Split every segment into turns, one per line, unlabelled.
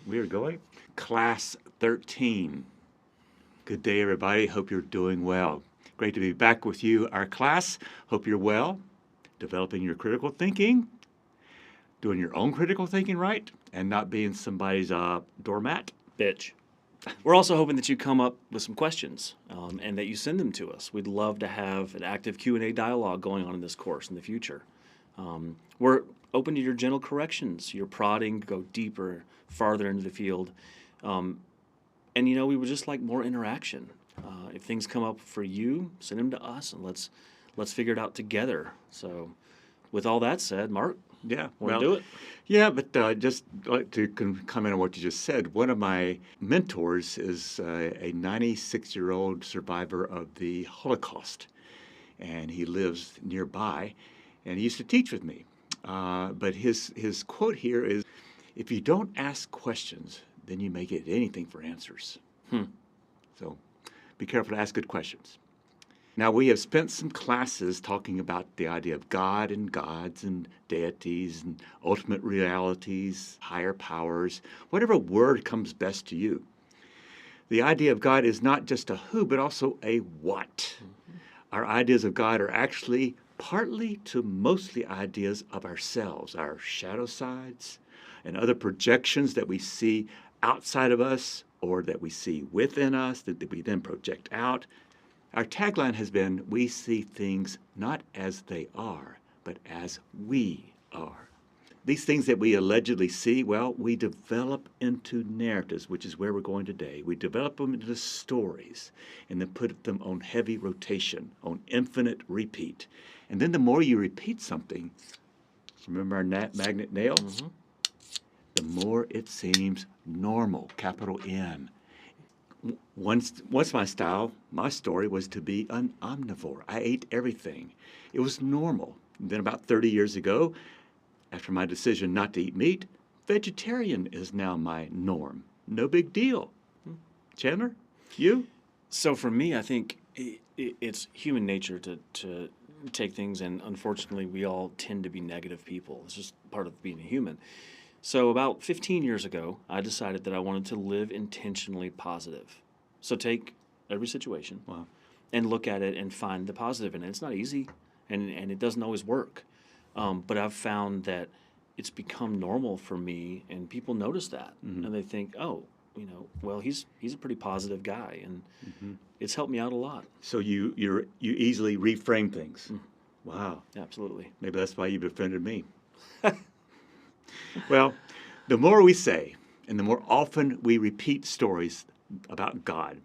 We are going. Class 13. Good day, everybody. Hope you're doing well. Great to be back with you, our class. Hope you're well, developing your critical thinking, doing your own critical thinking right, and not being somebody's doormat.
Bitch. We're also hoping that you come up with some questions and that you send them to us. We'd love to have an active Q&A dialogue going on in this course in the future. We're open to your gentle corrections, your prodding, go deeper, farther into the field. And, we would just like more interaction. If things come up for you, send them to us, and let's figure it out together. So with all that said, Mark,
Yeah,
want to do it?
Yeah, but just like to comment on what you just said, one of my mentors is a 96-year-old survivor of the Holocaust, and he lives nearby, and he used to teach with me. But his quote here is, "If you don't ask questions, then you may get anything for answers." So be careful to ask good questions. Now, we have spent some classes talking about the idea of God and gods and deities and ultimate realities, higher powers, whatever word comes best to you. The idea of God is not just a who, but also a what. Our ideas of God are actually partly to mostly ideas of ourselves, our shadow sides, and other projections that we see outside of us or that we see within us that we then project out. Our tagline has been, we see things not as they are, but as we are. These things that we allegedly see, well, we develop into narratives, which is where we're going today. We develop them into stories and then put them on heavy rotation, on infinite repeat. And then the more you repeat something, remember our magnet nail? The more it seems normal, capital N. Once my story was to be an omnivore. I ate everything. It was normal. And then about 30 years ago, after my decision not to eat meat, vegetarian is now my norm. No big deal. Chandler, you?
So for me, I think it's human nature to take things, and unfortunately, we all tend to be negative people. It's just part of being a human. So about 15 years ago, I decided that I wanted to live intentionally positive. So take every situation and look at it and find the positive in it. It's not easy, and it doesn't always work. But I've found that it's become normal for me, and people notice that. And they think, oh, well, he's a pretty positive guy, and it's helped me out a lot.
So you easily reframe things. Wow.
Absolutely.
Maybe that's why you befriended me. Well, the more we say, and the more often we repeat stories about God,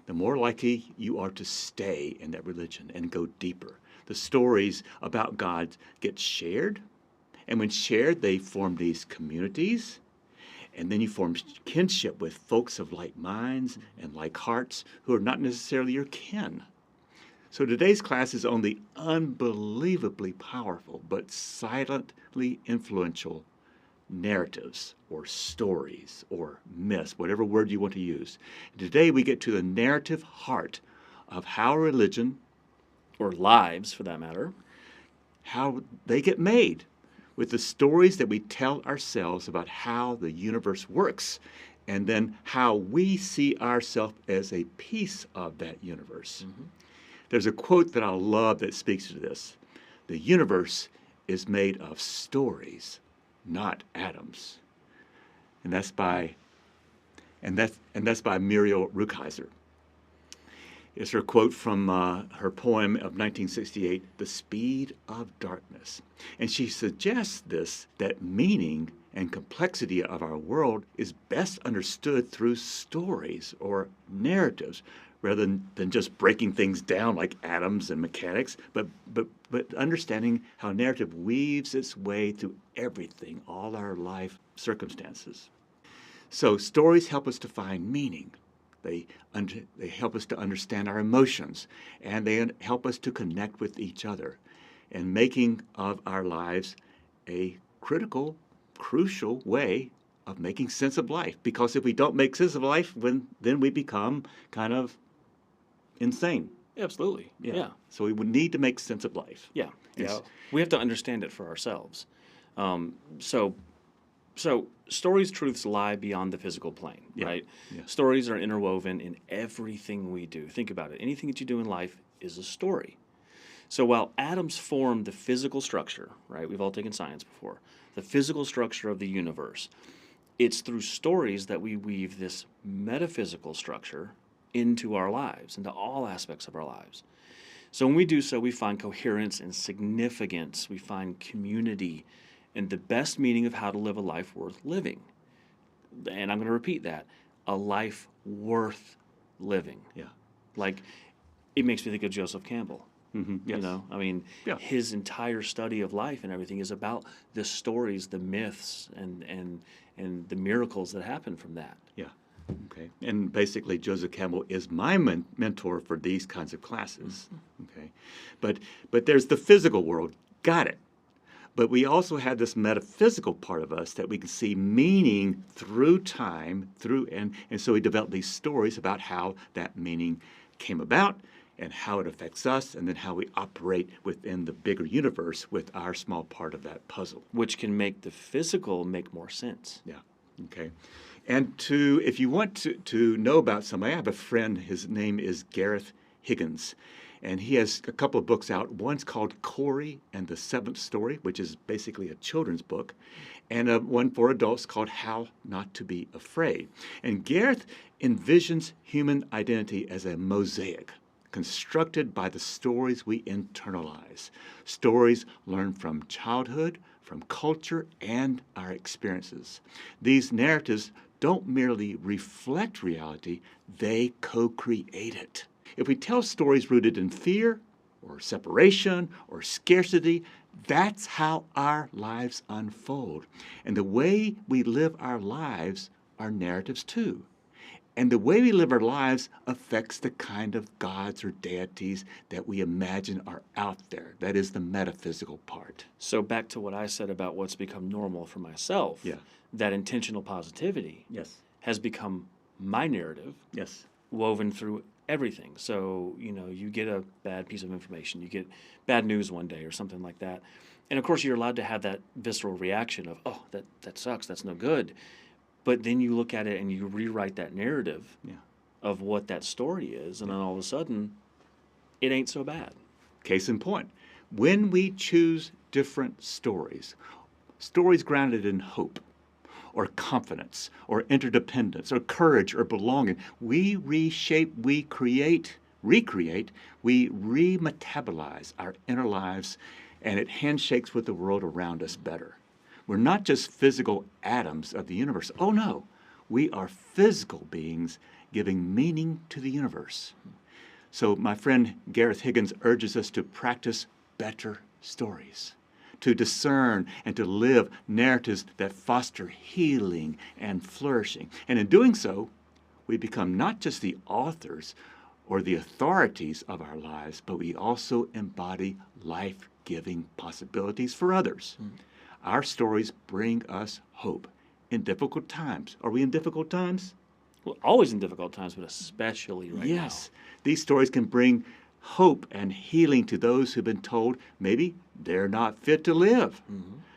the more likely you are to stay in that religion and go deeper. The stories about God get shared, and when shared, they form these communities, and then you form kinship with folks of like minds and like hearts who are not necessarily your kin. So today's class is on the unbelievably powerful but silently influential narratives or stories or myths, whatever word you want to use. Today we get to the narrative heart of how religion,
or lives for that matter,
how they get made with the stories that we tell ourselves about how the universe works, and then how we see ourselves as a piece of that universe. There's a quote that I love that speaks to this. The universe is made of stories, not atoms. And that's by Muriel Rukeyser. It's her quote from her poem of 1968, The Speed of Darkness. And she suggests that meaning and complexity of our world is best understood through stories or narratives, rather than just breaking things down like atoms and mechanics, but understanding how narrative weaves its way through everything, all our life circumstances. So stories help us to find meaning. They help us to understand our emotions, and they help us to connect with each other, and making of our lives a critical, crucial way of making sense of life. Because if we don't make sense of life, then we become kind of insane.
Absolutely. Yeah.
So we would need to make sense of life.
Yeah. We have to understand it for ourselves. So So stories, truths lie beyond the physical plane,
Yeah.
right?
Yeah.
Stories are interwoven in everything we do. Think about it. Anything that you do in life is a story. So while atoms form the physical structure, right? We've all taken science before. The physical structure of the universe. It's through stories that we weave this metaphysical structure into our lives, into all aspects of our lives. So when we do so, we find coherence and significance. We find community and the best meaning of how to live a life worth living. And I'm going to repeat that, a life worth living.
Yeah.
Like, it makes me think of Joseph Campbell.
Yes.
You know, I mean,
Yeah.
his entire study of life and everything is about the stories, the myths, and the miracles that happen from that.
Yeah. Okay. And basically, Joseph Campbell is my mentor for these kinds of classes. Okay. But there's the physical world. Got it. But we also have this metaphysical part of us that we can see meaning through time, and so we develop these stories about how that meaning came about and how it affects us, and then how we operate within the bigger universe with our small part of that puzzle.
Which can make the physical make more sense.
Yeah. Okay. And if you want to know about somebody, I have a friend, his name is Gareth Higgins, and he has a couple of books out. One's called Corey and the Seventh Story, which is basically a children's book, and one for adults called How Not to Be Afraid. And Gareth envisions human identity as a mosaic constructed by the stories we internalize, stories learned from childhood, from culture, and our experiences. These narratives don't merely reflect reality, they co-create it. If we tell stories rooted in fear, or separation, or scarcity, that's how our lives unfold. And the way we live our lives are narratives too. And the way we live our lives affects the kind of gods or deities that we imagine are out there. That is the metaphysical part.
So back to what I said about what's become normal for myself,
Yeah.
that intentional positivity
Yes.
has become my narrative,
Yes.
woven through everything. So, you know, you get a bad piece of information, you get bad news one day or something like that. And of course, you're allowed to have that visceral reaction of, oh, that sucks, that's no good. But then you look at it and you rewrite that narrative
Yeah.
of what that story is, and then all of a sudden, it ain't so bad.
Case in point, when we choose different stories, stories grounded in hope, or confidence, or interdependence, or courage, or belonging, we reshape, we recreate, we remetabolize our inner lives, and it handshakes with the world around us better. We're not just physical atoms of the universe. Oh no, we are physical beings giving meaning to the universe. So my friend Gareth Higgins urges us to practice better stories, to discern and to live narratives that foster healing and flourishing. And in doing so, we become not just the authors or the authorities of our lives, but we also embody life-giving possibilities for others. Our stories bring us hope in difficult times. Are we in difficult times?
Well, always in difficult times, but especially right now.
Yes. These stories can bring hope and healing to those who've been told maybe they're not fit to live.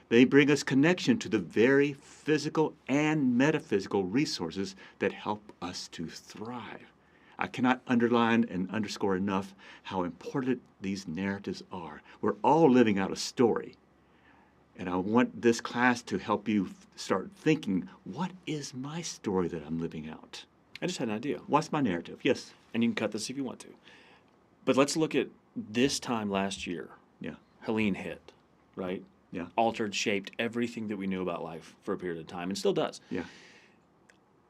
They bring us connection to the very physical and metaphysical resources that help us to thrive. I cannot underline and underscore enough how important these narratives are. We're all living out a story. And I want this class to help you start thinking, what is my story that I'm living out?
I just had an idea.
What's my narrative? Yes.
And you can cut this if you want to. But let's look at this time last year.
Yeah.
Helene hit, right?
Yeah.
Altered, shaped everything that we knew about life for a period of time, and still does.
Yeah.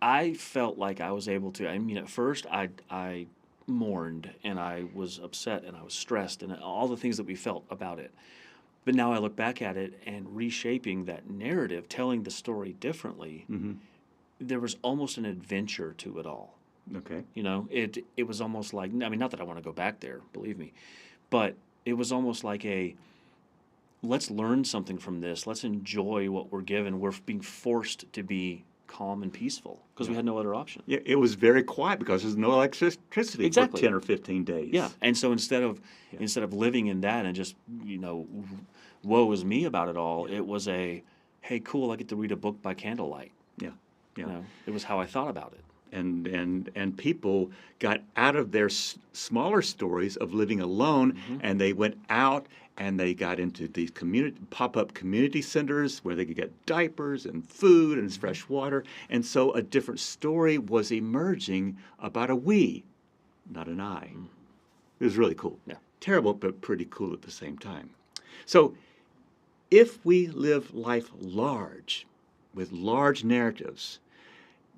I felt like I was able to, I mean, at first I mourned and I was upset and I was stressed and all the things that we felt about it. But now I look back at it and reshaping that narrative, telling the story differently, there was almost an adventure to it all.
Okay.
You know, it was almost like, I mean, not that I want to go back there, believe me, but it was almost like let's learn something from this. Let's enjoy what we're given. We're being forced to be calm and peaceful because we had no other option.
Yeah, it was very quiet because there's no electricity
Exactly.
for 10 or 15 days.
Yeah, and so instead of living in that and just, you know, woe is me about it all, it was hey, cool, I get to read a book by candlelight.
Yeah. Yeah.
You know, it was how I thought about it.
And people got out of their smaller stories of living alone, and they went out and they got into these pop-up community centers where they could get diapers and food and fresh water. And so a different story was emerging about a we, not an I. It was really cool.
Yeah.
Terrible, but pretty cool at the same time. So if we live life large, with large narratives,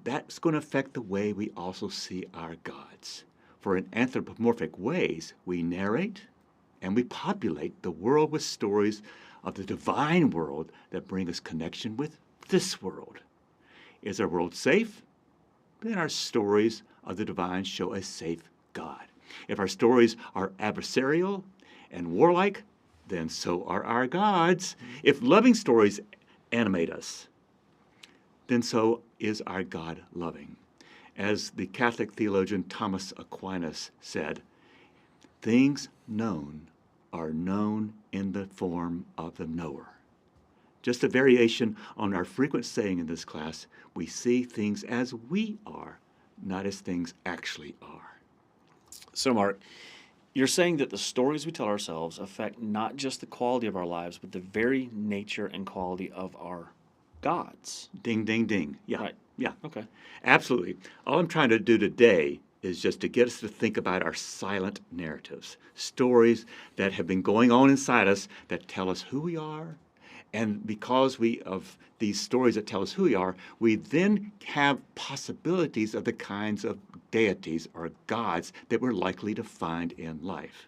that's going to affect the way we also see our gods. For in anthropomorphic ways, we narrate and we populate the world with stories of the divine world that bring us connection with this world. Is our world safe? Then our stories of the divine show a safe God. If our stories are adversarial and warlike, then so are our gods. If loving stories animate us, then so is our God loving. As the Catholic theologian Thomas Aquinas said, things known are known in the form of the knower. Just a variation on our frequent saying in this class, we see things as we are, not as things actually are.
So, Mark, you're saying that the stories we tell ourselves affect not just the quality of our lives, but the very nature and quality of our gods.
Ding, ding, ding. Yeah.
Right.
Yeah.
Okay.
Absolutely. All I'm trying to do today is just to get us to think about our silent narratives, stories that have been going on inside us that tell us who we are. And because of these stories that tell us who we are, we then have possibilities of the kinds of deities or gods that we're likely to find in life.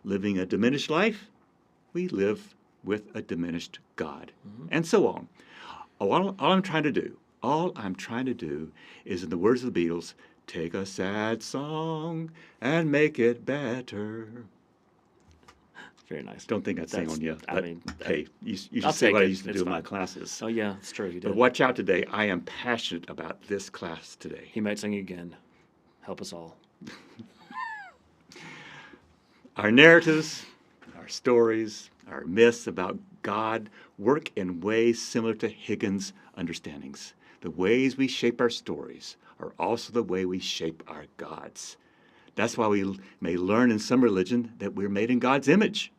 Living a diminished life, we live with a diminished God, and so on. All I'm trying to do is, in the words of the Beatles, take a sad song and make it better.
Very nice.
Don't think I'd sing on you.
I mean,
hey, you should
I'll
say
take
what I
it.
used to
It's
do in my
fine.
classes.
Oh, yeah, it's true. You
But
did.
watch out today. I am passionate about this class today.
He might sing again. Help us all.
Our narratives, our stories, our myths about God work in ways similar to Higgins' understandings. The ways we shape our stories are also the way we shape our gods. That's why we may learn in some religion that we're made in God's image.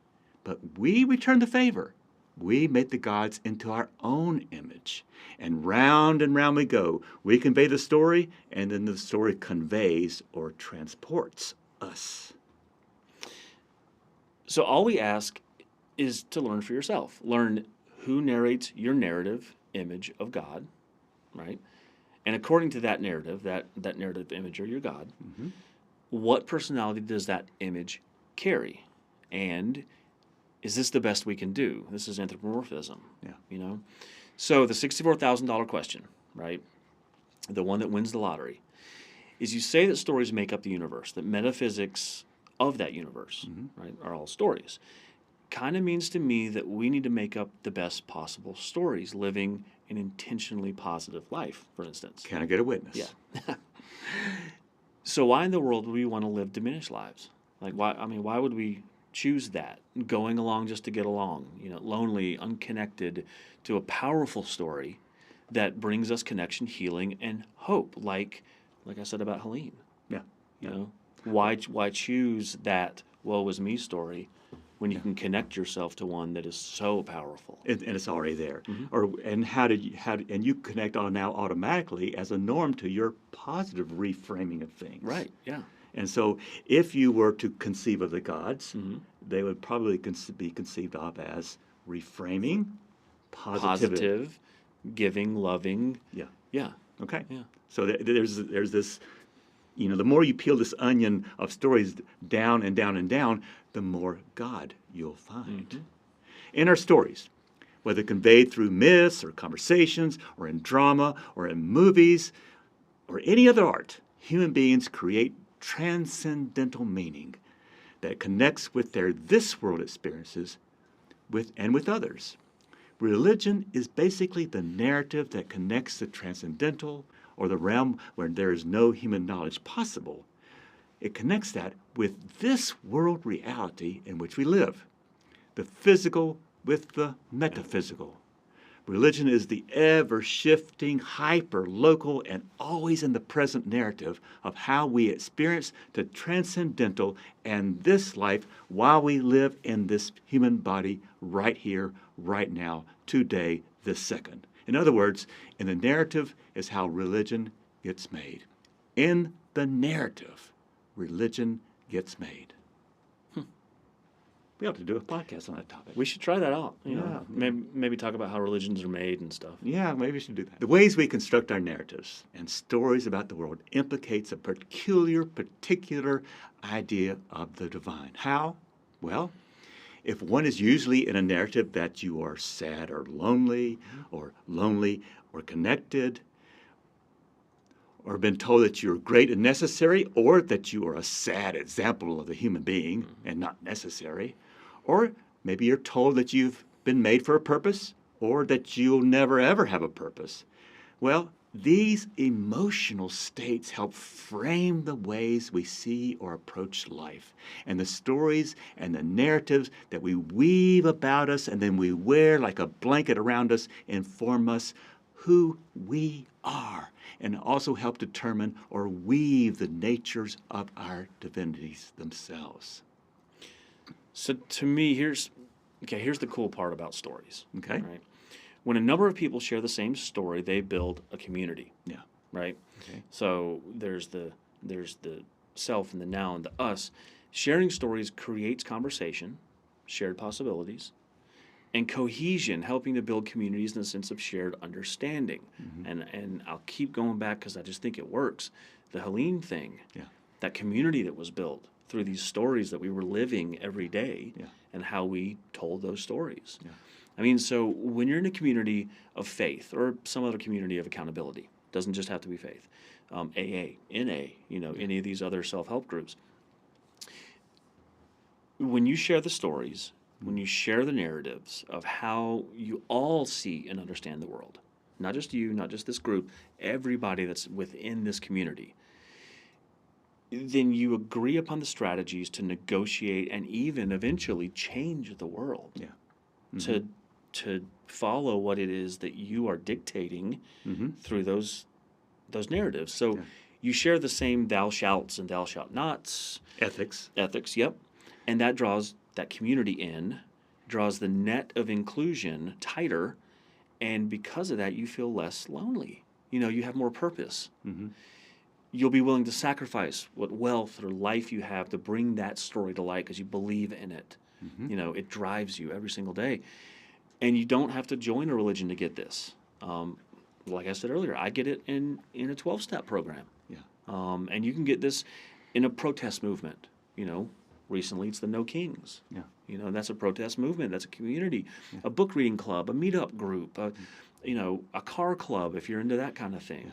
But we return the favor. We make the gods into our own image. And round we go. We convey the story, and then the story conveys or transports us.
So all we ask is to learn for yourself. Learn who narrates your narrative image of God, right? And according to that narrative, that narrative image or your God, what personality does that image carry? And is this the best we can do? This is anthropomorphism.
Yeah.
You know? So the $64,000 question, right? The one that wins the lottery, is you say that stories make up the universe, that metaphysics of that universe, right, are all stories. Kind of means to me that we need to make up the best possible stories, living an intentionally positive life, for instance.
Can I get a witness?
Yeah. So why in the world would we want to live diminished lives? Like, why? I mean, why would we choose that? Going along just to get along, you know, lonely, unconnected, to a powerful story that brings us connection, healing, and hope. Like I said about Helene.
Yeah.
You know, why choose that woe is me story when you can connect yourself to one that is so powerful?
And it's already there. And you connect on now automatically as a norm to your positive reframing of things.
Right. Yeah.
And so if you were to conceive of the gods, they would probably be conceived of as reframing,
Positive, giving, loving.
Yeah.
Yeah.
Okay.
Yeah.
So there's this, you know, the more you peel this onion of stories down and down and down, the more God you'll find. In our stories, whether conveyed through myths or conversations or in drama or in movies or any other art, human beings create transcendental meaning that connects with their this world experiences with others. Religion is basically the narrative that connects the transcendental, or the realm where there is no human knowledge possible. It connects that with this world reality in which we live, the physical with the metaphysical. Religion is the ever-shifting, hyper-local, and always in the present narrative of how we experience the transcendental and this life while we live in this human body right here, right now, today, this second. In other words, in the narrative is how religion gets made. In the narrative, religion gets made. We ought to do a podcast on that topic.
We should try that out.
Yeah.
Maybe talk about how religions are made and stuff.
Yeah, maybe we should do that. The ways we construct our narratives and stories about the world implicates a particular idea of the divine. How? Well, if one is usually in a narrative that you are sad or lonely or connected, or been told that you're great and necessary, or that you are a sad example of the human being and not necessary, or maybe you're told that you've been made for a purpose, or that you'll never ever have a purpose. Well, these emotional states help frame the ways we see or approach life, and the stories and the narratives that we weave about us and then we wear like a blanket around us inform us who we are, and also help determine or weave the natures of our divinities themselves.
So to me, here's the cool part about stories.
Okay.
Right? When a number of people share the same story, they build a community.
Yeah.
Right?
Okay.
So there's the self and the now and the us. Sharing stories creates conversation, shared possibilities, and cohesion, helping to build communities in a sense of shared understanding. And I'll keep going back because I just think it works. The Helene thing, that community that was built through these stories that we were living every day, and how we told those stories.
Yeah.
I mean, so when you're in a community of faith or some other community of accountability, doesn't just have to be faith, AA, NA, any of these other self-help groups, when you share the stories, when you share the narratives of how you all see and understand the world, not just you, not just this group, everybody that's within this community, then you agree upon the strategies to negotiate and even eventually change the world.
Yeah.
To follow what it is that you are dictating through those narratives. So you share the same thou shalts and thou shalt nots.
Ethics,
yep. And that draws that community in, draws the net of inclusion tighter, and because of that, you feel less lonely. You have more purpose. You'll be willing to sacrifice what wealth or life you have to bring that story to light because you believe in it. It drives you every single day. And you don't have to join a religion to get this. Like I said earlier, I get it in a 12-step program.
Yeah.
And you can get this in a protest movement. Recently it's the No Kings.
Yeah.
That's a protest movement. That's a community, a book reading club, a meetup group, a car club if you're into that kind of thing.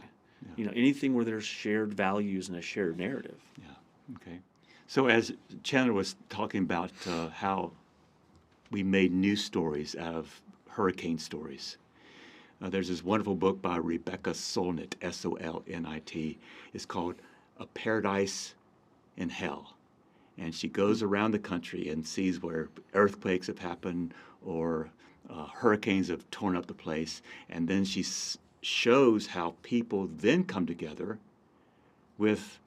Yeah. Anything where there's shared values and a shared narrative.
Yeah. Okay. So as Chandler was talking about how we made news stories out of hurricane stories, there's this wonderful book by Rebecca Solnit, Solnit. It's called A Paradise in Hell. And she goes around the country and sees where earthquakes have happened or hurricanes have torn up the place. And then she shows how people then come together with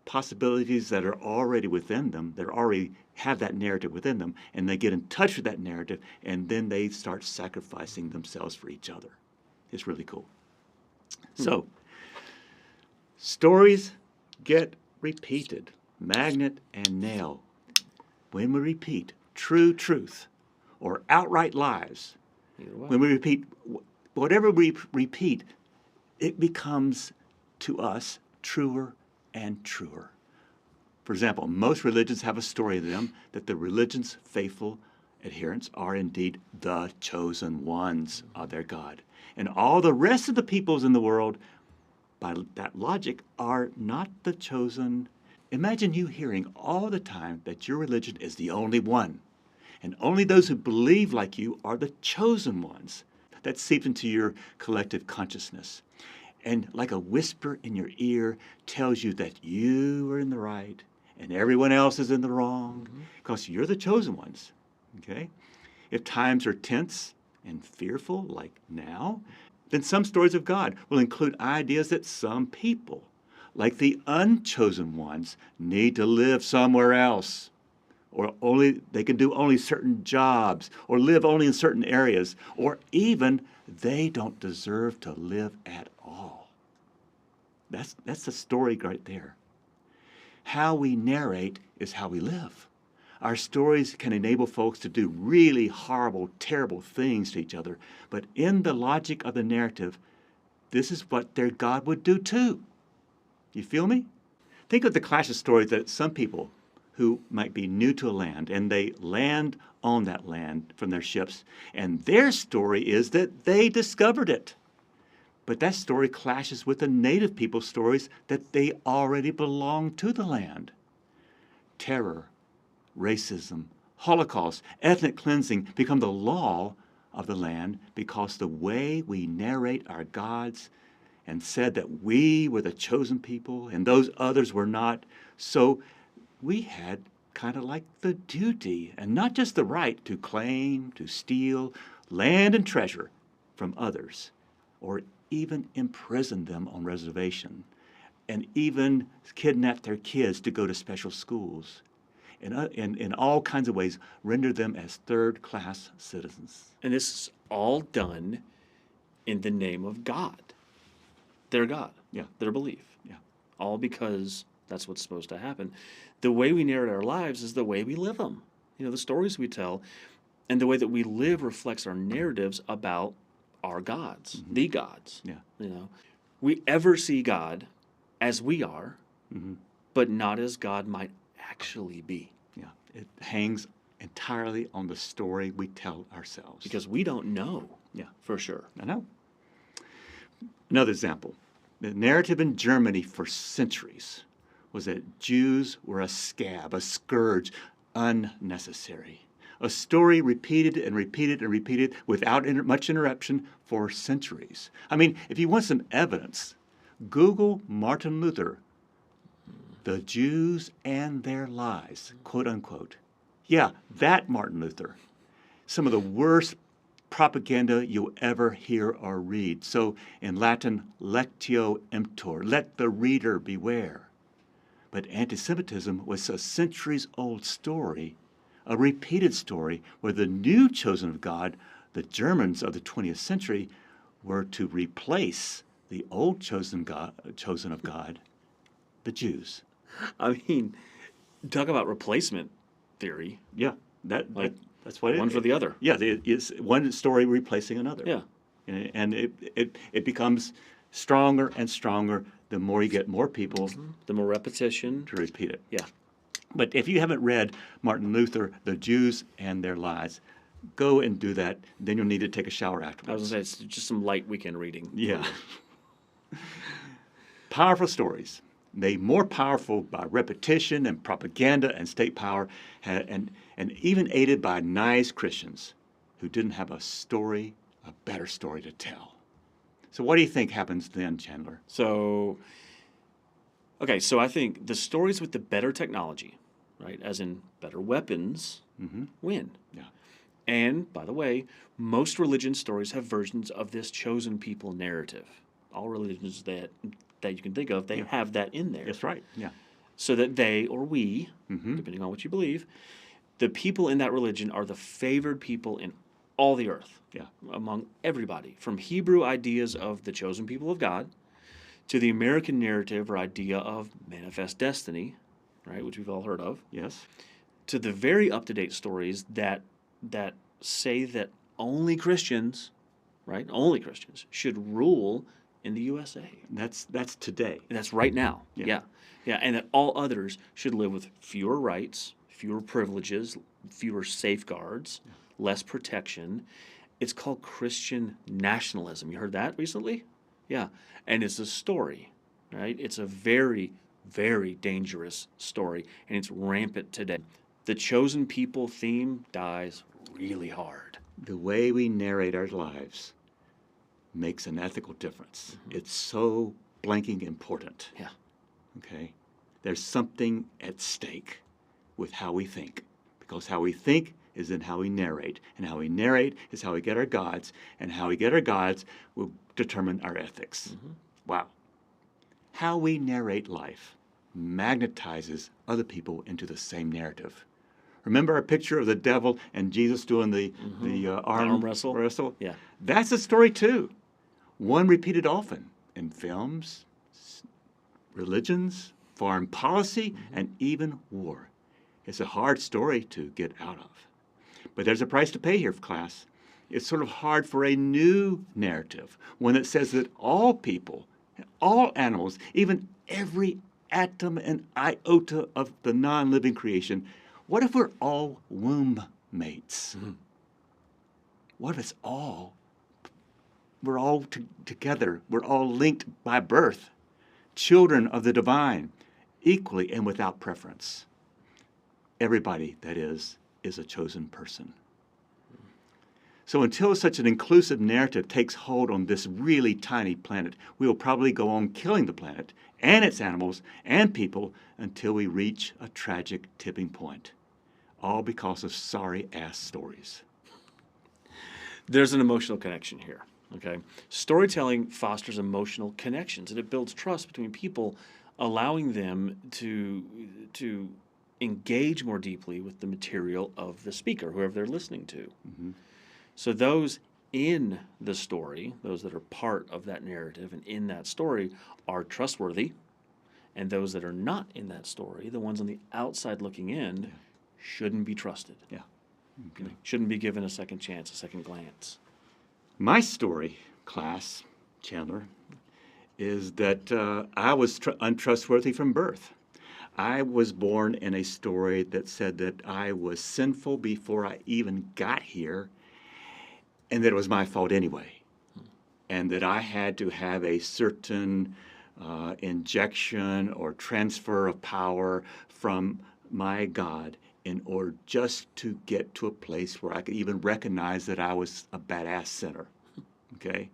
possibilities that are already within them, that already have that narrative within them, and they get in touch with that narrative, and then they start sacrificing themselves for each other. It's really cool. So, stories get repeated. Magnet and nail. When we repeat true truth or outright lies, when we repeat whatever we repeat, it becomes to us truer and truer. For example, most religions have a story in them that the religion's faithful adherents are indeed the chosen ones of their God. And all the rest of the peoples in the world, by that logic, are not the chosen. Imagine you hearing all the time that your religion is the only one, and only those who believe like you are the chosen ones. That seeps into your collective consciousness, and like a whisper in your ear tells you that you are in the right and everyone else is in the wrong because you're the chosen ones. Okay? If times are tense and fearful, like now, then some stories of God will include ideas that some people, like the unchosen ones, need to live somewhere else, or only they can do only certain jobs, or live only in certain areas, or even they don't deserve to live at all. That's the story right there. How we narrate is how we live. Our stories can enable folks to do really horrible, terrible things to each other, but in the logic of the narrative, this is what their God would do too. You feel me? Think of the clash of stories that some people who might be new to a land and they land on that land from their ships, and their story is that they discovered it. But that story clashes with the native people's stories that they already belong to the land. Terror, racism, Holocaust, ethnic cleansing become the law of the land because the way we narrate our gods and said that we were the chosen people and those others were not, so we had kind of like the duty and not just the right to claim, to steal land and treasure from others, or even imprison them on reservation, and even kidnap their kids to go to special schools. In all kinds of ways, render them as third-class citizens.
And this is all done in the name of God, their God,
Yeah.
their belief.
Yeah.
All because that's what's supposed to happen. The way we narrate our lives is the way we live them. You know, the stories we tell and the way that we live reflects our narratives about our gods, the gods.
Yeah.
You know, we ever see God as we are, but not as God might actually be.
Yeah. It hangs entirely on the story we tell ourselves.
Because we don't know.
Yeah.
For sure.
I know. Another example. The narrative in Germany for centuries was that Jews were a scab, a scourge, unnecessary. A story repeated and repeated and repeated without much interruption for centuries. I mean, if you want some evidence, Google Martin Luther, the Jews and their lies, quote unquote. Yeah, that Martin Luther. Some of the worst propaganda you'll ever hear or read. So in Latin, lectio emptor, let the reader beware. But anti-Semitism was a centuries-old story, a repeated story where the new chosen of God, the Germans of the 20th century, were to replace the old chosen of God, the Jews.
I mean, talk about replacement theory.
Yeah, that's what it is.
One for the other.
Yeah, it's one story replacing another.
Yeah.
And it becomes stronger and stronger the more you get more people
The more repetition.
to repeat it.
Yeah.
But if you haven't read Martin Luther, The Jews and Their Lies, go and do that. Then you'll need to take a shower afterwards.
I was going to say, it's just some light weekend reading.
Yeah. Powerful stories, made more powerful by repetition and propaganda and state power, and even aided by nice Christians who didn't have a better story to tell. So what do you think happens then, Chandler?
So I think the stories with the better technology, right, as in better weapons, win.
Yeah.
And, by the way, most religion stories have versions of this chosen people narrative. All religions that you can think of, they have that in there.
That's right. Yeah.
So that they, or we, depending on what you believe, the people in that religion are the favored people in all the earth.
Yeah.
Among everybody. From Hebrew ideas of the chosen people of God to the American narrative or idea of manifest destiny, right, which we've all heard of,
Yes.
to the very up-to-date stories that say that only Christians, right, only Christians should rule in the USA.
That's today.
And that's right now.
Yeah.
Yeah, and that all others should live with fewer rights, fewer privileges, fewer safeguards, less protection. It's called Christian nationalism. You heard that recently? Yeah. And it's a story, right? It's a very, very dangerous story, and it's rampant today. The chosen people theme dies really hard.
The way we narrate our lives makes an ethical difference. It's so blanking important.
Yeah.
Okay? There's something at stake with how we think, because how we think is in how we narrate. And how we narrate is how we get our gods. And how we get our gods will determine our ethics. Wow. How we narrate life magnetizes other people into the same narrative. Remember our picture of the devil and Jesus doing the arm wrestle?
Yeah.
That's a story too. One repeated often in films, religions, foreign policy, and even war. It's a hard story to get out of. But there's a price to pay here, class. It's sort of hard for a new narrative, one that says that all people, all animals, even every atom and iota of the non-living creation, what if we're all womb mates? What if it's we're all together, we're all linked by birth, children of the divine, equally and without preference. Everybody, that is a chosen person. So until such an inclusive narrative takes hold on this really tiny planet, we will probably go on killing the planet and its animals and people until we reach a tragic tipping point. All because of sorry-ass stories.
There's an emotional connection here, okay? Storytelling fosters emotional connections, and it builds trust between people, allowing them to engage more deeply with the material of the speaker, whoever they're listening to. So those in the story, those that are part of that narrative and in that story, are trustworthy, and those that are not in that story, the ones on the outside looking in, shouldn't be trusted.
Yeah. Okay.
Shouldn't be given a second chance, a second glance.
My story, class, Chandler, is that I was untrustworthy from birth. I was born in a story that said that I was sinful before I even got here, and that it was my fault anyway, and that I had to have a certain injection or transfer of power from my God in order just to get to a place where I could even recognize that I was a badass sinner, okay?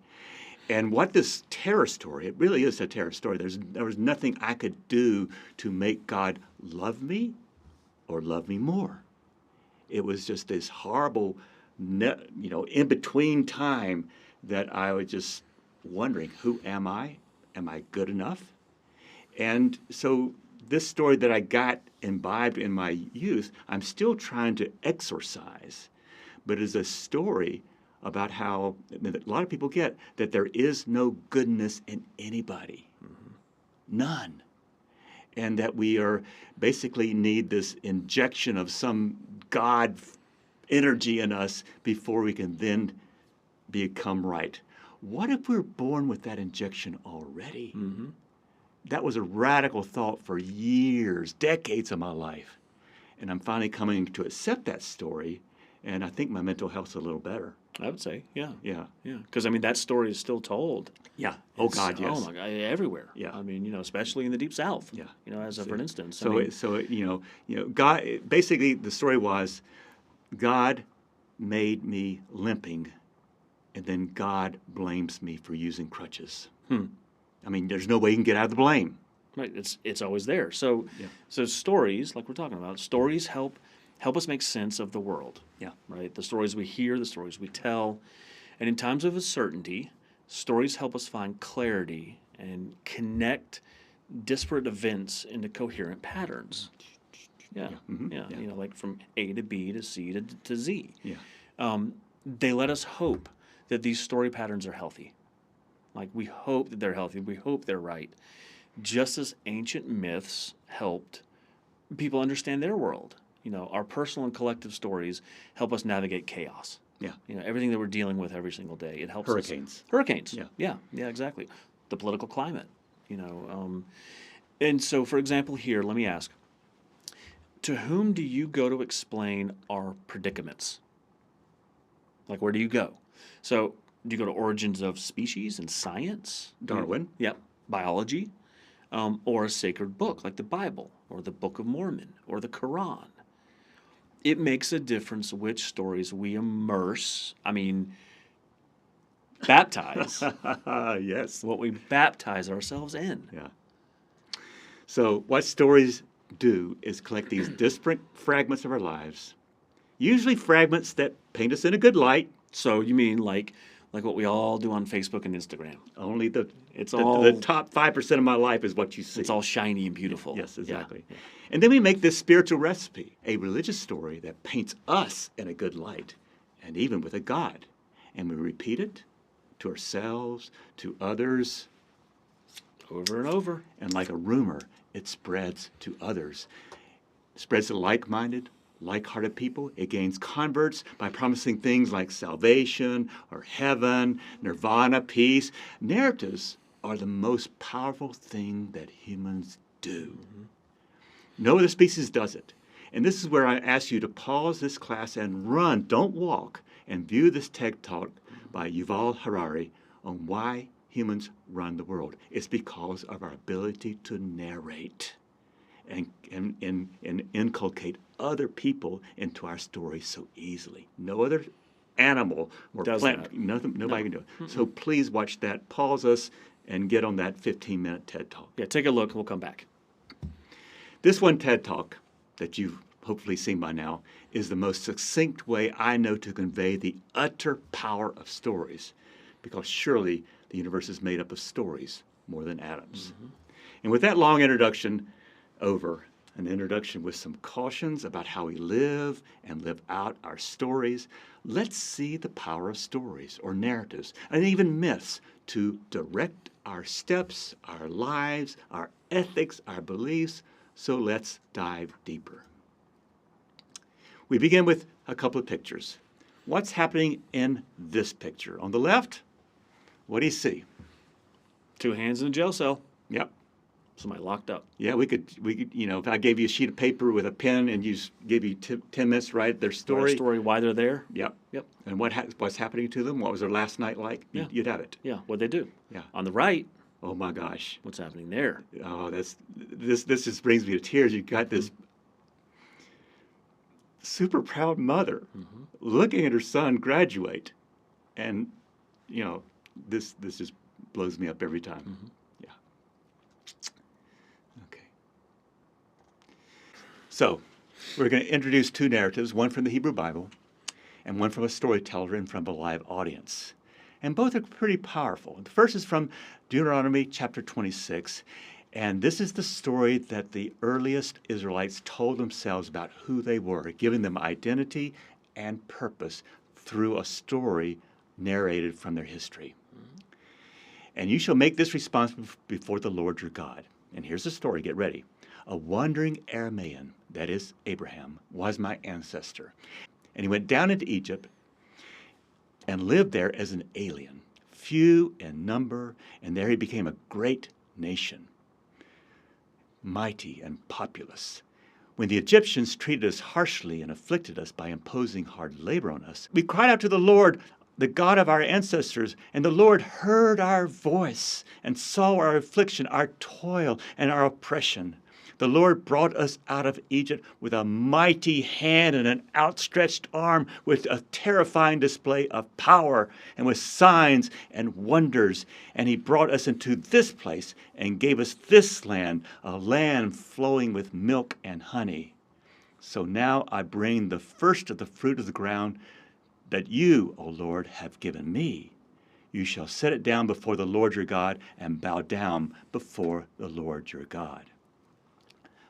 And what this terror story, it really is a terror story. There was nothing I could do to make God love me or love me more. It was just this horrible, in-between time that I was just wondering, who am I? Am I good enough? And so this story that I got imbibed in my youth, I'm still trying to exorcise, but it is a story about how a lot of people get that there is no goodness in anybody. None. And that we are basically need this injection of some God energy in us before we can then become right. What if we're born with that injection already? That was a radical thought for years, decades of my life. And I'm finally coming to accept that story, and I think my mental health's a little better.
I would say, yeah.
Yeah.
Yeah, because, I mean, that story is still told.
Yeah. Oh, God, yes.
Oh, my God, everywhere.
Yeah.
I mean, especially in the Deep South.
Yeah.
As for an instance.
So, God, basically the story was God made me limping, and then God blames me for using crutches. I mean, there's no way you can get out of the blame.
Right, it's always there. So, so stories, like we're talking about, stories help us make sense of the world.
Yeah.
Right? The stories we hear, the stories we tell. And in times of uncertainty, stories help us find clarity and connect disparate events into coherent patterns. Yeah. Like from A to B to C to Z.
Yeah.
They let us hope that these story patterns are healthy. Like, we hope that they're healthy. We hope they're right. Just as ancient myths helped people understand their world. Our personal and collective stories help us navigate chaos.
Yeah.
Everything that we're dealing with every single day. It helps
Hurricanes.
Hurricanes.
Yeah.
Yeah, exactly. The political climate. And so, for example, here, let me ask, to whom do you go to explain our predicaments? Like, where do you go? So, do you go to origins of species and science?
Darwin.
Yep. Biology. Or a sacred book like the Bible or the Book of Mormon or the Quran. It makes a difference which stories we baptize.
Yes.
What we baptize ourselves in.
Yeah. So what stories do is collect these disparate fragments of our lives, usually fragments that paint us in a good light.
So you mean like what we all do on Facebook and Instagram?
Only the
all
top 5% of my life is what you see.
It's all shiny and beautiful.
Yes, exactly.
Yeah.
And then we make this spiritual recipe, a religious story that paints us in a good light, and even with a God. And we repeat it to ourselves, to others,
Over and over.
and like a rumor, it spreads to others. It spreads to like-minded, like-hearted people. It gains converts by promising things like salvation or heaven, nirvana, peace. Narratives are the most powerful thing that humans do. No other species does it. And this is where I ask you to pause this class and run, don't walk, and view this TED Talk by Yuval Harari on why humans run the world. It's because of our ability to narrate and inculcate other people into our story so easily. No other animal or
Does
plant,
that.
nobody can do it. So please watch that, pause us, and get on that 15-minute TED Talk.
Yeah, take a look and we'll come back.
This one TED Talk that you've hopefully seen by now is the most succinct way I know to convey the utter power of stories, because surely the universe is made up of stories more than atoms. And with that long introduction over, an introduction with some cautions about how we live and live out our stories, let's see the power of stories or narratives and even myths to direct our steps, our lives, our ethics, our beliefs. So let's dive deeper. We begin with a couple of pictures. What's happening in this picture? On the left, what do you see?
2 hands in a jail cell.
Yep.
Somebody locked up.
Yeah, we could, if I gave you a sheet of paper with a pen and gave you 10 minutes to write their story.
Why they're there.
Yep.
Yep.
And what's happening to them? What was their last night like?
Yeah.
You'd have it.
Yeah, what'd they do?
Yeah.
On the right,
Oh my gosh.
what's happening there?
Oh, this just brings me to tears. You got this super proud mother looking at her son graduate, and this just blows me up every time. Yeah. Okay. So we're going to introduce 2 narratives, one from the Hebrew Bible and one from a storyteller in front of a live audience. And both are pretty powerful. The first is from Deuteronomy chapter 26. And this is the story that the earliest Israelites told themselves about who they were, giving them identity and purpose through a story narrated from their history. And you shall make this response before the Lord your God. And here's the story, get ready. A wandering Aramaean, that is Abraham, was my ancestor. And he went down into Egypt and lived there as an alien, few in number, and there he became a great nation, mighty and populous. When the Egyptians treated us harshly and afflicted us by imposing hard labor on us, we cried out to the Lord, the God of our ancestors, and the Lord heard our voice and saw our affliction, our toil, and our oppression. The Lord brought us out of Egypt with a mighty hand and an outstretched arm, with a terrifying display of power and with signs and wonders. And he brought us into this place and gave us this land, a land flowing with milk and honey. So now I bring the first of the fruit of the ground that you, O Lord, have given me. You shall set it down before the Lord your God and bow down before the Lord your God.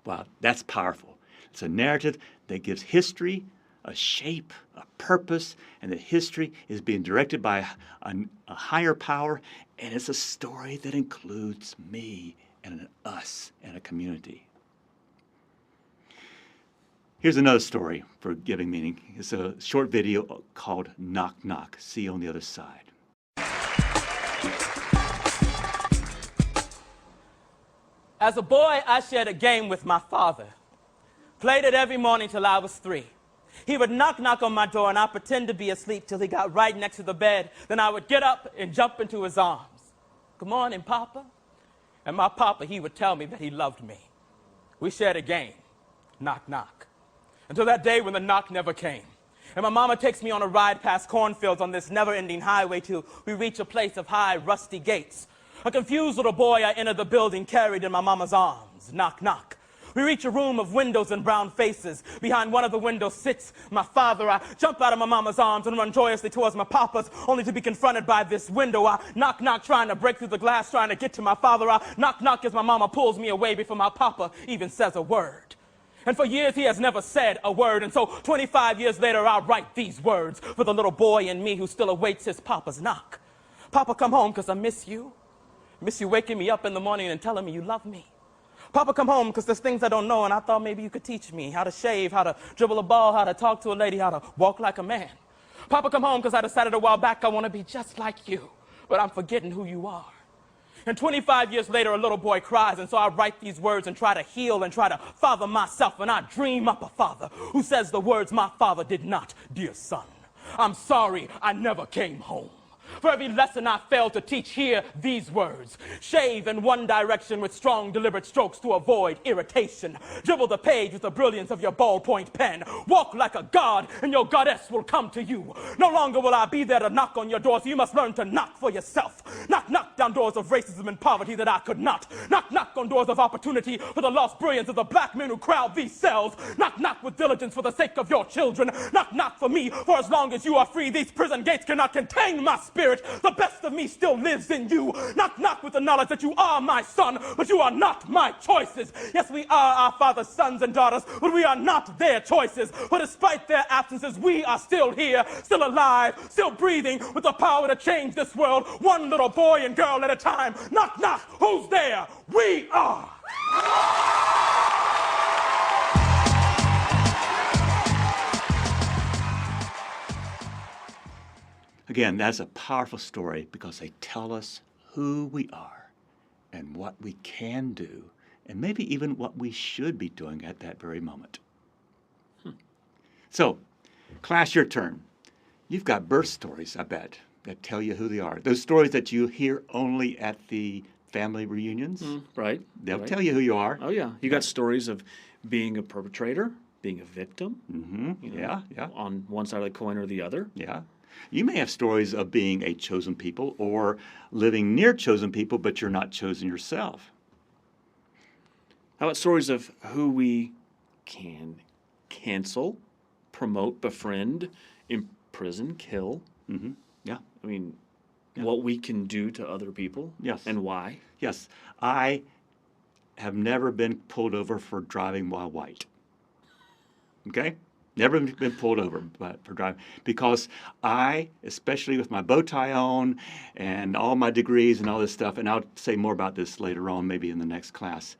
Wow, that's powerful. It's a narrative that gives history a shape, a purpose, and that history is being directed by a higher power, and it's a story that includes me and us and a community. Here's another story for giving meaning. It's a short video called Knock Knock. See you on the other side.
As a boy, I shared a game with my father. Played it every morning till I was 3. He would knock on my door and I'd pretend to be asleep till he got right next to the bed. Then I would get up and jump into his arms. Good morning, Papa. And my papa, he would tell me that he loved me. We shared a game, knock knock. Until that day when the knock never came. And my mama takes me on a ride past cornfields on this never-ending highway till we reach a place of high, rusty gates. A confused little boy, I entered the building carried in my mama's arms. Knock, knock. We reach a room of windows and brown faces. Behind one of the windows sits my father. I jump out of my mama's arms and run joyously towards my papa's, only to be confronted by this window. I knock, knock, trying to break through the glass, trying to get to my father. I knock, knock as my mama pulls me away before my papa even says a word. And for years he has never said a word. And so 25 years later I write these words for the little boy in me who still awaits his papa's knock. Papa, come home, 'cause I miss you. Miss you waking me up in the morning and telling me you love me. Papa, come home, 'cause there's things I don't know, and I thought maybe you could teach me how to shave, how to dribble a ball, how to talk to a lady, how to walk like a man. Papa, come home, 'cause I decided a while back I want to be just like you, but I'm forgetting who you are. And 25 years later, a little boy cries, and so I write these words and try to heal and try to father myself, and I dream up a father who says the words my father did not. Dear son, I'm sorry I never came home. For every lesson I failed to teach, hear these words. Shave in one direction with strong, deliberate strokes to avoid irritation. Dribble the page with the brilliance of your ballpoint pen. Walk like a god, and your goddess will come to you. No longer will I be there to knock on your door, so you must learn to knock for yourself. Knock, knock down doors of racism and poverty that I could not. Knock, knock on doors of opportunity for the lost brilliance of the black men who crowd these cells. Knock, knock with diligence for the sake of your children. Knock, knock for me, for as long as you are free, these prison gates cannot contain my spirit. The best of me still lives in you. Knock, knock with the knowledge that you are my son, but you are not my choices. Yes, we are our father's sons and daughters, but we are not their choices. But despite their absences, we are still here, still alive, still breathing, with the power to change this world, one little boy and girl at a time. Knock, knock, who's there? We are.
Again, that's a powerful story because they tell us who we are and what we can do, and maybe even what we should be doing at that very moment. So, class, your turn. You've got birth stories, I bet, that tell you who they are. Those stories that you hear only at the family reunions.
Right.
They'll
right.
tell you who you are.
Oh, yeah. You got stories of being a perpetrator, being a victim.
Mm-hmm. Yeah.
On one side of the coin or the other.
Yeah. You may have stories of being a chosen people or living near chosen people, but you're not chosen yourself.
How about stories of who we can cancel, promote, befriend, imprison, kill?
Mm-hmm. Yeah.
I mean, what we can do to other people.
Yes.
And why.
Yes. I have never been pulled over for driving while white. Okay? Never been pulled over for driving because I, especially with my bow tie on and all my degrees and all this stuff, and I'll say more about this later on, maybe in the next class,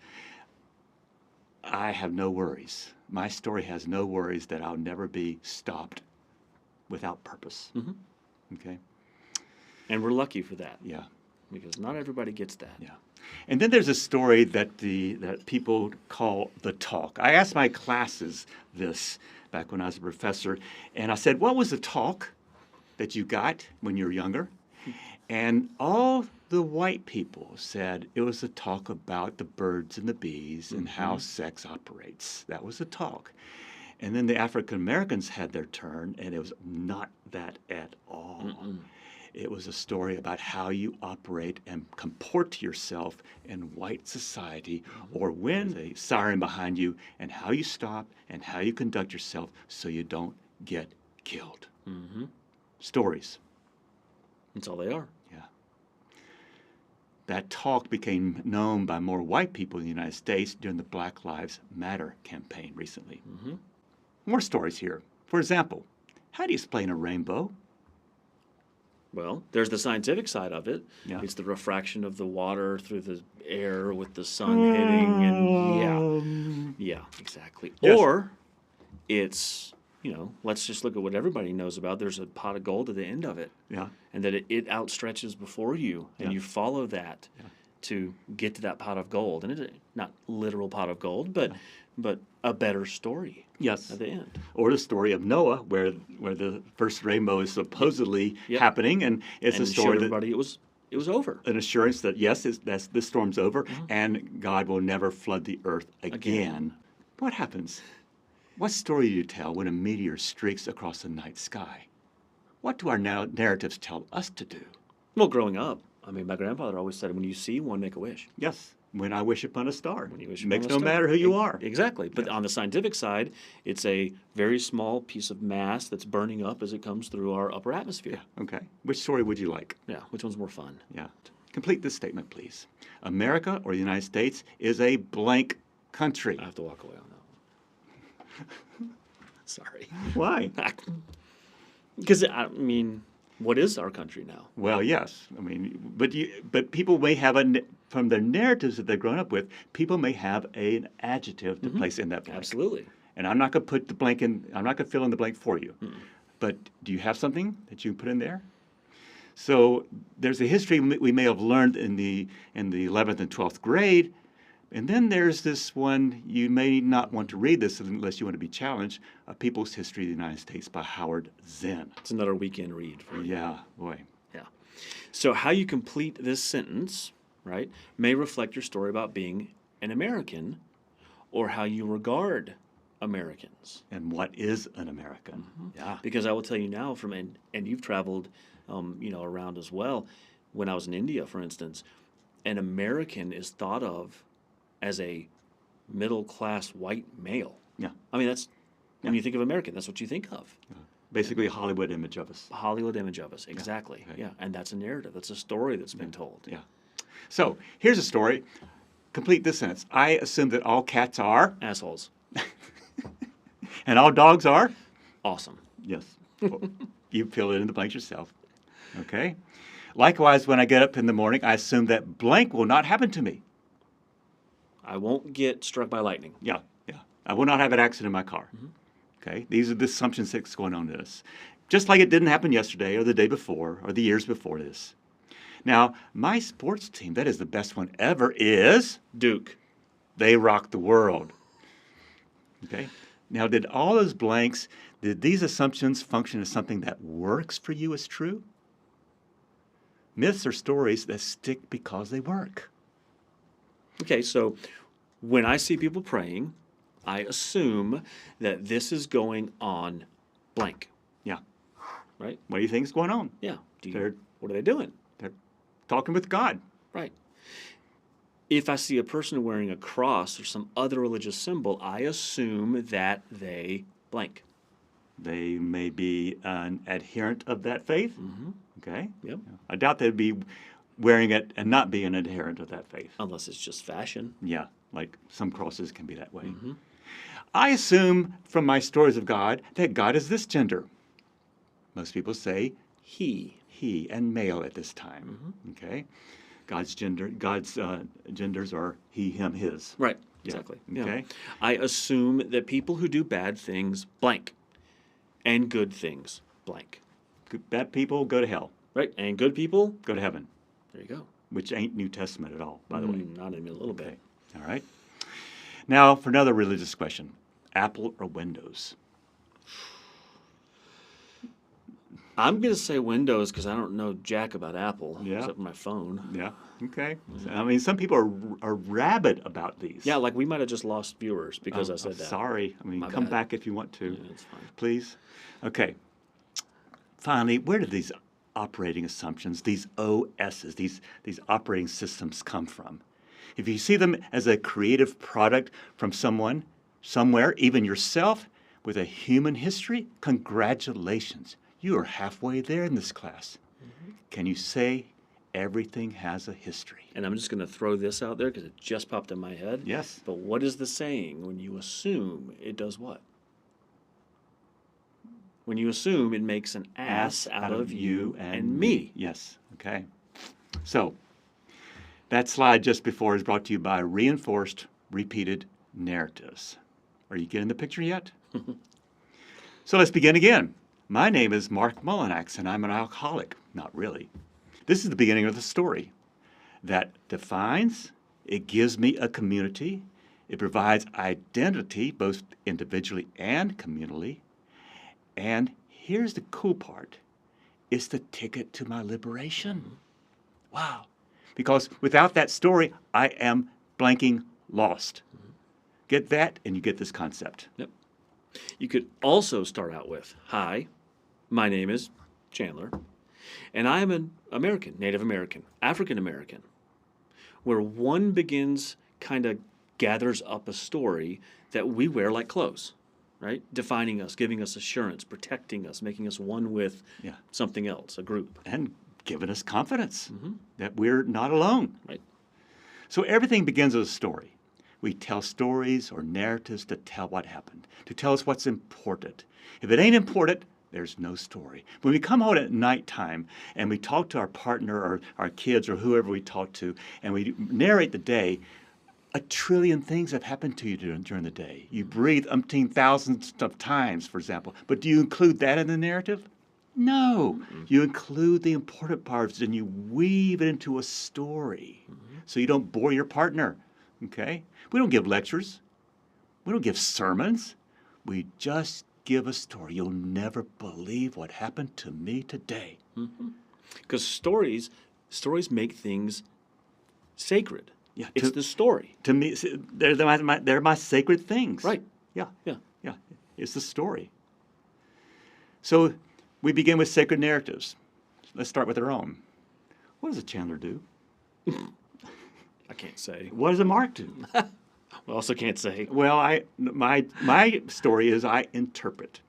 I have no worries. My story has no worries that I'll never be stopped without purpose.
Mm-hmm.
Okay?
And we're lucky for that.
Yeah.
Because not everybody gets that.
Yeah. And then there's a story that that people call the talk. I asked my classes this back when I was a professor, and I said, what was the talk that you got when you were younger? And all the white people said it was a talk about the birds and the bees and how sex operates. That was the talk. And then the African Americans had their turn, and it was not that at all. It was a story about how you operate and comport yourself in white society, or when the siren behind you, and how you stop and how you conduct yourself so you don't get killed. Stories.
That's all they are.
Yeah. That talk became known by more white people in the United States during the Black Lives Matter campaign recently. More stories here. For example, how do you explain a rainbow?
Well, there's the scientific side of it.
Yeah.
It's the refraction of the water through the air with the sun hitting, and yeah, exactly.
Yes.
Or it's, let's just look at what everybody knows about. There's a pot of gold at the end of it.
Yeah.
And that it outstretches before you, and
Yeah.
you follow that to get to that pot of gold. And it's not literal pot of gold, but a better story.
Yes.
At the end.
Or the story of Noah, where the first rainbow is supposedly happening, and it's
And
a story
showed
that
everybody it was over.
an assurance that yes, this storm's over, and God will never flood the earth again. What happens? What story do you tell when a meteor streaks across the night sky? What do our narratives tell us to do?
Well, growing up, my grandfather always said, when you see one, make a wish.
Yes, When I wish upon a star.
When you wish
Makes
upon a
no
star.
matter who you are.
Exactly. But
Yes.
on the scientific side, it's a very small piece of mass that's burning up as it comes through our upper atmosphere.
Yeah. Okay. Which story would you like?
Yeah. Which one's more fun?
Yeah. Complete this statement, please. America or the United States is a blank country.
I have to walk away on that one. Sorry.
Why?
Because, I mean, what is our country now?
Well, yes. I mean, but people may have from their narratives that they've grown up with, people may have an adjective to place in that blank.
Absolutely.
And I'm not going to put the blank in. I'm not going to fill in the blank for you. But do you have something that you can put in there? So there's a history we may have learned in the 11th and 12th grade, and then there's this one you may not want to read this unless you want to be challenged: A People's History of the United States by Howard Zinn.
It's another weekend read for you.
Yeah, boy.
Yeah. So how you complete this sentence, right, may reflect your story about being an American or how you regard Americans.
And what is an American? Yeah.
Because I will tell you now and you've traveled, around as well. When I was in India, for instance, an American is thought of as a middle-class white male.
Yeah.
I mean, when you think of American, that's what you think of.
Basically a Hollywood image of us.
A Hollywood image of us, exactly.
Okay.
Yeah, and that's a narrative. That's a story that's been told.
Yeah. So here's a story. Complete this sentence. I assume that all cats are,
Assholes.
and all dogs are.
Awesome.
Yes. Well, you fill it in the blanks yourself. Okay. Likewise, when I get up in the morning, I assume that blank will not happen to me.
I won't get struck by lightning.
Yeah. I will not have an accident in my car. Okay. These are the assumptions that's going on in this. Just like it didn't happen yesterday or the day before or the years before this. Now, my sports team, that is the best one ever, is
Duke.
they rock the world. Okay. Now, did these assumptions function as something that works for you as true? Myths are stories that stick because they work.
Okay, so when I see people praying, I assume that this is going on blank,
Yeah.
right?
What do you think is going on?
Yeah.
They're-
What are they doing?
They're talking with God.
Right. If I see a person wearing a cross or some other religious symbol, I assume that they blank.
They may be an adherent of that faith. Okay.
Yep.
I doubt they'd be wearing it and not be an adherent of that faith.
Unless it's just fashion.
Yeah, like some crosses can be that way. I assume from my stories of God that God is this gender. Most people say he, and male at this time. Okay. God's genders are he, him, his.
Right.
Yeah.
Exactly.
Okay.
Yeah. I assume that people who do bad things blank and good things blank.
Bad people go to hell,
Right. And good people,
go to heaven,
there you go.
which ain't New Testament at all, by the way.
Not even a little bit.
Okay. All right. Now for another religious question: Apple or Windows?
I'm going to say Windows because I don't know jack about Apple
Yeah.
except for my phone.
Yeah. Okay. I mean, some people are rabid about these.
Yeah, like we might have just lost viewers because I said
I'm
that.
sorry. I mean,
My
come
bad.
back if you want to.
Yeah, it's fine.
Please. Okay. Finally, where did these operating assumptions, these OSs, these operating systems come from? If you see them as a creative product from someone, somewhere, even yourself, with a human history, congratulations. You are halfway there in this class. Can you say everything has a history?
And I'm just going to throw this out there because it just popped in my head.
Yes.
But what is the saying when you assume it does what? When you assume it makes an ass out of you and me.
Yes. Okay. So that slide just before is brought to you by Reinforced Repeated Narratives. Are you getting the picture yet? So let's begin again. My name is Mark Mullinax, and I'm an alcoholic. Not really. This is the beginning of the story that defines, it gives me a community, it provides identity both individually and communally, and here's the cool part, it's the ticket to my liberation. Wow. Because without that story, I am blanking lost. Get that, and you get this concept.
Yep. You could also start out with, hi, my name is Chandler, and I am an American, Native American, African American. where one begins kind of gathers up a story that we wear like clothes, right? Defining us, giving us assurance, protecting us, making us one with
Yeah.
something else, a group.
And giving us confidence that we're not alone.
Right.
So everything begins with a story. We tell stories or narratives to tell what happened, to tell us what's important. If it ain't important, there's no story. When we come home at nighttime and we talk to our partner or our kids or whoever we talk to, and we narrate the day, a trillion things have happened to you during the day. You breathe umpteen thousands of times, for example. But do you include that in the narrative? No. You include the important parts and you weave it into a story so you don't bore your partner. Okay? We don't give lectures. We don't give sermons. We just give a story. You'll never believe what happened to me today.
Because stories make things sacred.
Yeah,
It's the story.
To me, they're my sacred things.
Right.
Yeah.
Yeah.
Yeah. It's the story. So we begin with sacred narratives. Let's start with our own. What does a Chandler do?
I can't say.
What does a Mark do?
I also can't say.
Well, my story is I interpret.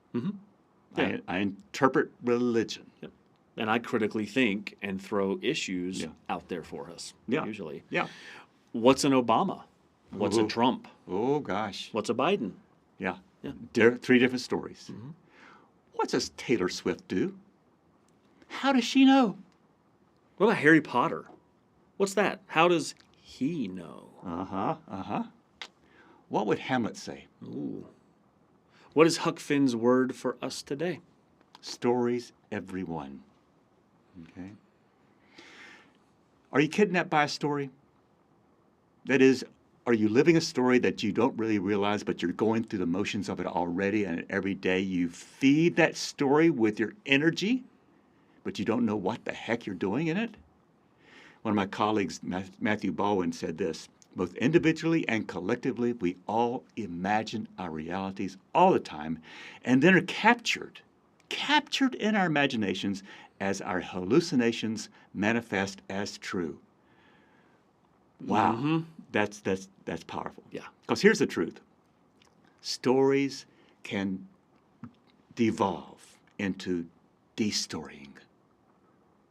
Yeah.
I interpret religion.
Yep. And I critically think and throw issues
Yeah.
out there for us,
Yeah.
usually.
Yeah.
What's an Obama? What's a
Ooh.
Trump?
Oh, gosh.
What's a Biden?
Yeah.
Yeah.
Three different stories. What does Taylor Swift do? How does she know?
What about Harry Potter? What's that? How does he know?
What would Hamlet say?
Ooh. What is Huck Finn's word for us today?
Stories, everyone. Okay. Are you kidnapped by a story? That is, are you living a story that you don't really realize, but you're going through the motions of it already, and every day you feed that story with your energy, but you don't know what the heck you're doing in it? One of my colleagues, Matthew Baldwin, said this: both individually and collectively, we all imagine our realities all the time, and then are captured in our imaginations as our hallucinations manifest as true. Wow, that's powerful.
Yeah.
Because here's the truth: stories can devolve into destorying.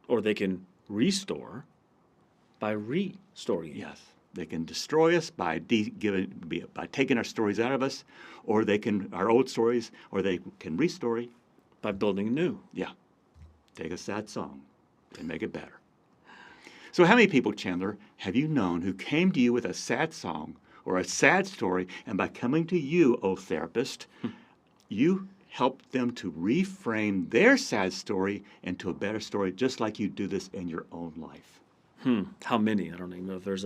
Or they can restore by restoring.
Yes, they can destroy us by taking our stories out of us, or they can our old stories, or they can restory.
By building new.
Yeah, take a sad song and make it better. So how many people, Chandler, have you known who came to you with a sad song or a sad story, and by coming to you, oh therapist, you helped them to reframe their sad story into a better story, just like you do this in your own life?
How many? I don't even know if there's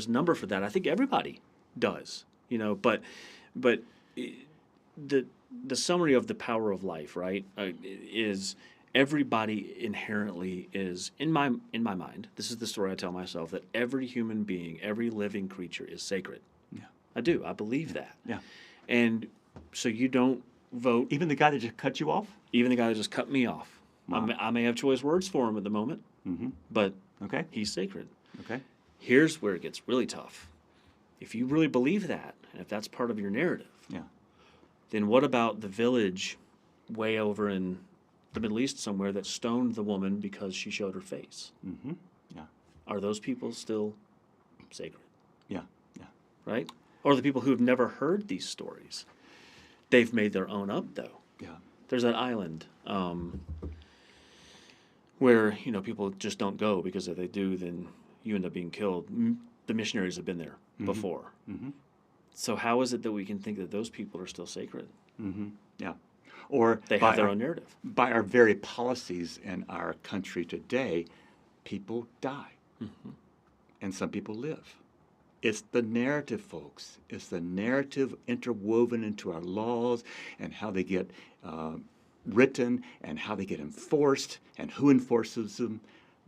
a number for that. I think everybody does, but the summary of the power of life, right, is everybody inherently is, in my mind, this is the story I tell myself, that every human being, every living creature is sacred.
Yeah.
I do. I believe that.
Yeah.
And so you don't vote.
Even the guy that just cut you off?
Even the guy that just cut me off.
Wow.
I may have choice words for him at the moment, but
Okay.
he's sacred.
Okay.
Here's where it gets really tough. If you really believe that, and if that's part of your narrative,
Yeah.
then what about the village way over in the Middle East somewhere that stoned the woman because she showed her face?
Yeah.
Are those people still sacred,
Yeah. Yeah.
right? Or the people who have never heard these stories? They've made their own up, though.
Yeah.
There's that island where, people just don't go, because if they do, then you end up being killed. The missionaries have been there before. So how is it that we can think that those people are still sacred?
Yeah. Or
They have their own narrative.
By our very policies in our country today, people die. And some people live. It's the narrative, folks. It's the narrative interwoven into our laws and how they get written and how they get enforced and who enforces them.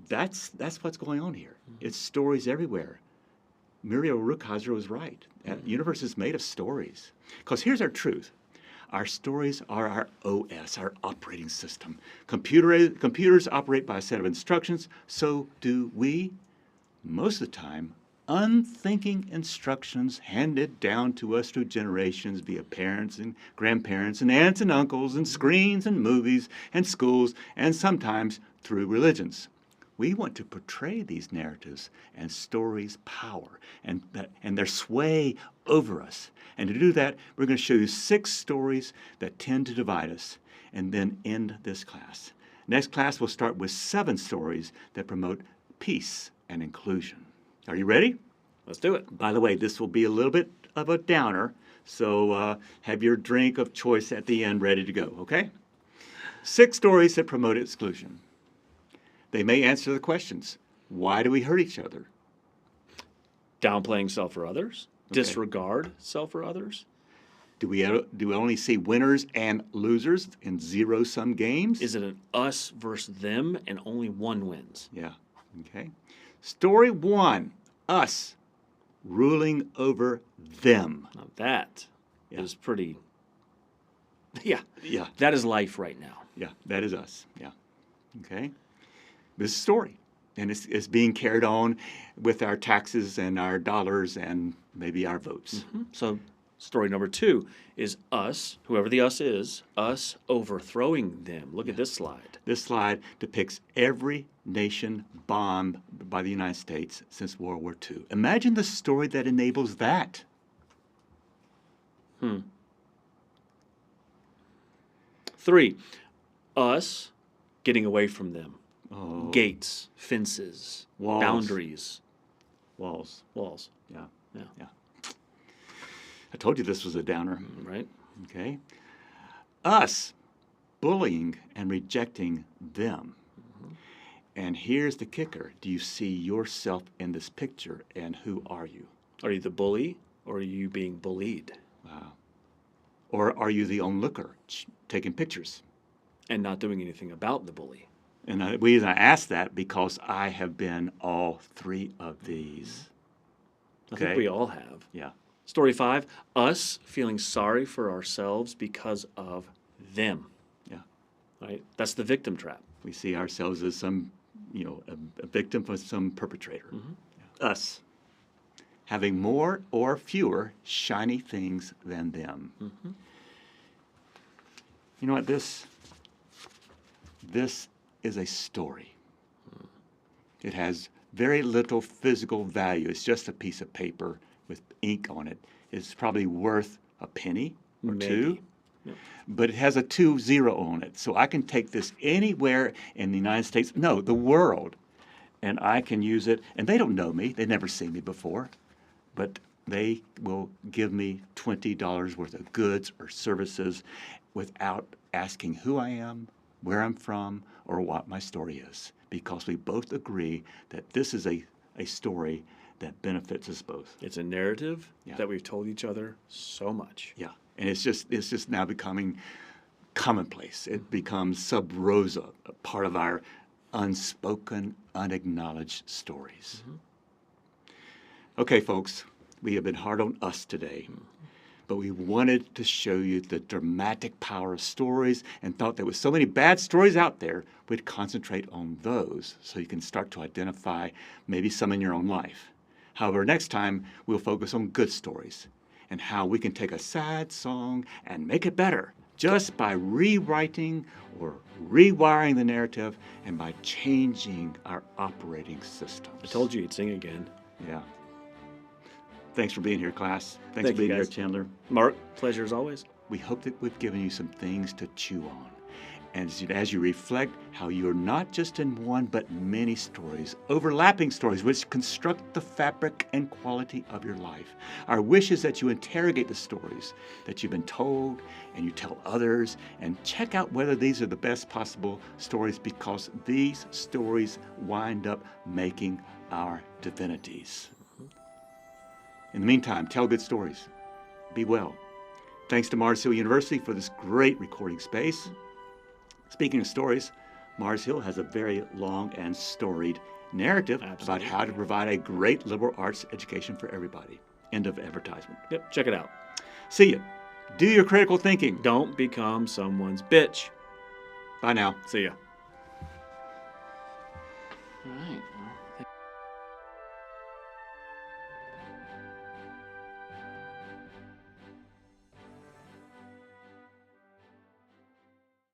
That's what's going on here. It's stories everywhere. Muriel Rukeyser was right. The universe is made of stories. Because here's our truth. Our stories are our OS, our operating system. Computers operate by a set of instructions. So do we. Most of the time, unthinking instructions handed down to us through generations via parents and grandparents and aunts and uncles and screens and movies and schools and sometimes through religions. We want to portray these narratives and stories' power and their sway over us. And to do that, we're going to show you 6 stories that tend to divide us and then end this class. Next class, we'll start with 7 stories that promote peace and inclusion. Are you ready?
Let's do it.
By the way, this will be a little bit of a downer, so have your drink of choice at the end ready to go, okay? 6 stories that promote exclusion. They may answer the questions. Why do we hurt each other?
Downplaying self or others.
Okay.
Disregard self or others.
Do we only see winners and losers in zero-sum games?
Is it an us versus them and only one wins?
Yeah, okay. Story 1, us ruling over them.
Now that is pretty, yeah,
Yeah,
that is life right now.
yeah, that is us, yeah, okay. This is a story, and it's being carried on with our taxes and our dollars and maybe our votes.
So story number 2 is us, whoever the us is, us overthrowing them. Look at this slide.
This slide depicts every nation bombed by the United States since World War II. Imagine the story that enables that.
3, us getting away from them.
Oh,
Gates, fences,
Walls.
boundaries,
walls.
walls,
Yeah,
Yeah.
yeah. I told you this was a downer.
right?
Okay. Us bullying and rejecting them. And here's the kicker. Do you see yourself in this picture, and who are you?
Are you the bully or are you being bullied?
Wow. Or are you the onlooker taking pictures?
And not doing anything about the bully.
And the reason I ask that because I have been all 3 of these.
I think
Okay.
we all have.
Yeah.
Story 5, us feeling sorry for ourselves because of them.
Yeah.
Right? That's the victim trap.
We see ourselves as some, a victim for some perpetrator. Yeah. Us having more or fewer shiny things than them. You know what? This is a story. It has very little physical value. It's just a piece of paper with ink on it. It's probably worth a penny or
Maybe.
2.
Yep.
But it has a 20 on it. So I can take this anywhere in the United States, no, the world, and I can use it. And they don't know me. They've never seen me before. But they will give me $20 worth of goods or services without asking who I am, where I'm from, or what my story is. Because we both agree that this is a story that benefits us both.
It's a narrative
Yeah.
that we've told each other so much.
Yeah, and it's just now becoming commonplace. It becomes sub rosa, a part of our unspoken, unacknowledged stories. Okay, folks, we have been hard on us today, but we wanted to show you the dramatic power of stories and thought there was so many bad stories out there, we'd concentrate on those so you can start to identify maybe some in your own life. However, next time we'll focus on good stories and how we can take a sad song and make it better just by rewriting or rewiring the narrative and by changing our operating systems.
I told you you'd sing again.
Yeah. Thanks for being here, class. Thanks
Thank
for
you,
being here,
guys.
Chandler.
Mark, pleasure as always.
We hope that we've given you some things to chew on. And as you reflect how you're not just in one, but many stories, overlapping stories, which construct the fabric and quality of your life. Our wish is that you interrogate the stories that you've been told and you tell others and check out whether these are the best possible stories because these stories wind up making our divinities. In the meantime, tell good stories. Be well. Thanks to Mars Hill University for this great recording space. Speaking of stories, Mars Hill has a very long and storied narrative about how to provide a great liberal arts education for everybody. End of advertisement.
Yep, check it out.
See ya. Do your critical thinking.
Don't become someone's bitch.
Bye now.
See ya.
All right.